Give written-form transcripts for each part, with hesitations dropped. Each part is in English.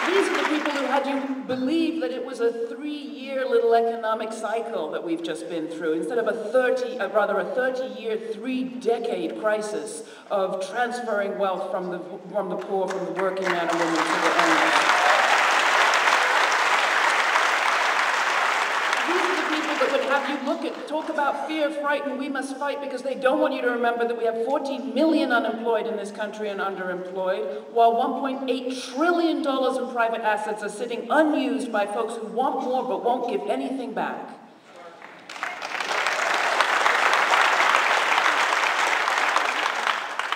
These are the people who had you believe that it was a 3-year little economic cycle that we've just been through, instead of a 30-year, 3-decade crisis of transferring wealth from the poor, from the working man and woman to the owners. Have you talk about fear, frightened, we must fight, because they don't want you to remember that we have 14 million unemployed in this country and underemployed, while $1.8 trillion in private assets are sitting unused by folks who want more but won't give anything back.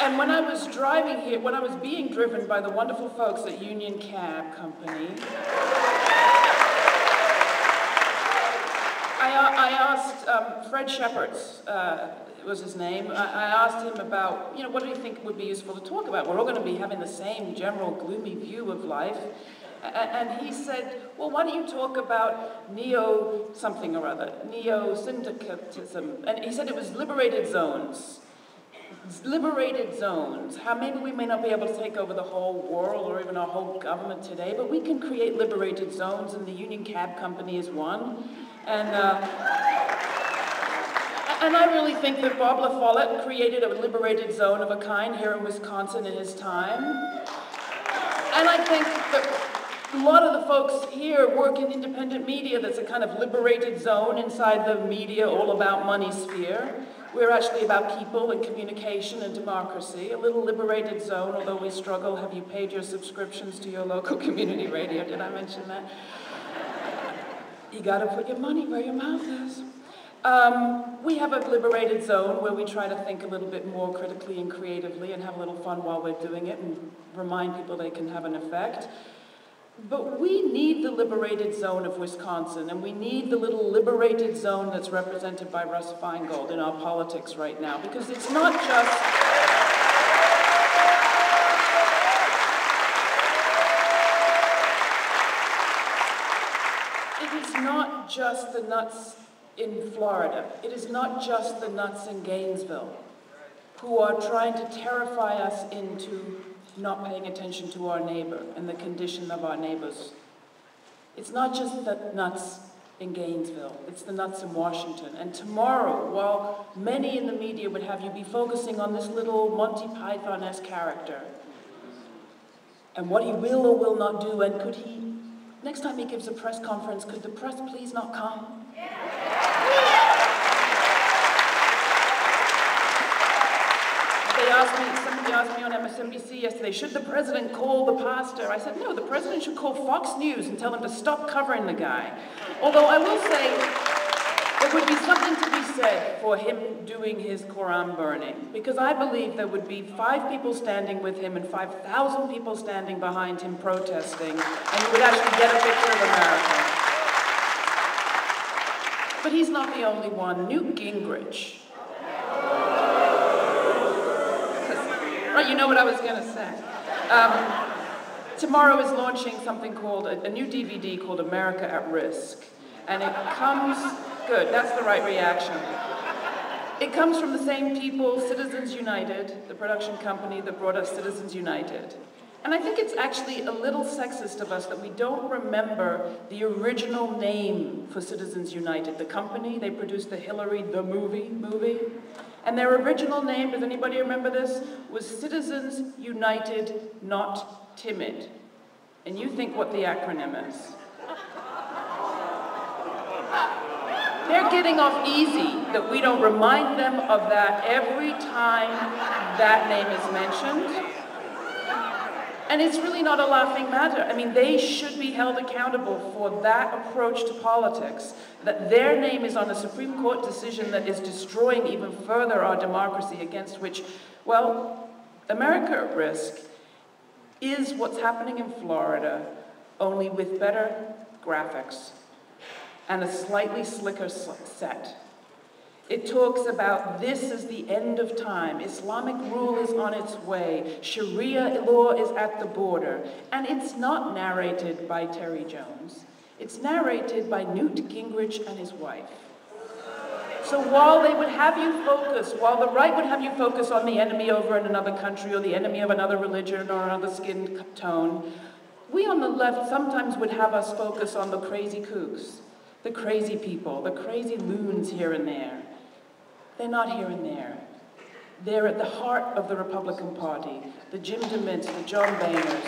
And when I was driving here, when I was being driven by the wonderful folks at Union Cab Company, I asked Fred Shepherds, was his name, I asked him about, what do you think would be useful to talk about? We're all going to be having the same general gloomy view of life. And he said, well, why don't you talk about neo-something or other, neo-syndicatism. And he said it was liberated zones. Liberated zones. How maybe we may not be able to take over the whole world or even our whole government today, but we can create liberated zones, and the Union Cab Company is one. And I really think that Bob La Follette created a liberated zone of a kind here in Wisconsin in his time. And I think that a lot of the folks here work in independent media that's a kind of liberated zone inside the media, all about money sphere. We're actually about people and communication and democracy, a little liberated zone, although we struggle. Have you paid your subscriptions to your local community radio? Did I mention that? You gotta put your money where your mouth is. We have a liberated zone where we try to think a little bit more critically and creatively and have a little fun while we're doing it and remind people they can have an effect. But we need the liberated zone of Wisconsin, and we need the little liberated zone that's represented by Russ Feingold in our politics right now, because it's not just... It is not just the nuts in Florida. It is not just the nuts in Gainesville who are trying to terrify us into not paying attention to our neighbor and the condition of our neighbors. It's not just the nuts in Gainesville, it's the nuts in Washington. And tomorrow, while many in the media would have you be focusing on this little Monty Python-esque character and what he will or will not do, and could he, next time he gives a press conference, could the press please not come? Somebody asked me on MSNBC yesterday, should the president call the pastor? I said, no, the president should call Fox News and tell them to stop covering the guy. Although I will say, there would be something to be said for him doing his Quran burning, because I believe there would be 5 people standing with him and 5,000 people standing behind him protesting, and you would actually get a picture of America. But he's not the only one. Newt Gingrich. Right, you know what I was going to say. Tomorrow is launching something called, a new DVD called America at Risk. And it comes, good, that's the right reaction. It comes from the same people, Citizens United, the production company that brought us Citizens United. And I think it's actually a little sexist of us that we don't remember the original name for Citizens United. The company, they produced the Hillary, the movie. And their original name, does anybody remember this? Was Citizens United, Not Timid. And you think what the acronym is. They're getting off easy that we don't remind them of that every time that name is mentioned. And it's really not a laughing matter. I mean, they should be held accountable for that approach to politics, that their name is on a Supreme Court decision that is destroying even further our democracy, against which, well, America at Risk is what's happening in Florida, only with better graphics and a slightly slicker set. It talks about this is the end of time. Islamic rule is on its way. Sharia law is at the border. And it's not narrated by Terry Jones. It's narrated by Newt Gingrich and his wife. So while they would have you focus, while the right would have you focus on the enemy over in another country or the enemy of another religion or another skin tone, We on the left sometimes would have us focus on the crazy kooks, the crazy people, the crazy loons here and there. They're not here and there. They're at the heart of the Republican Party, the Jim DeMints, the John Boehners,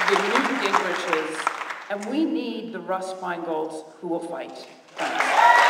the Newt Gingriches, and we need the Russ Feingolds who will fight. Thanks.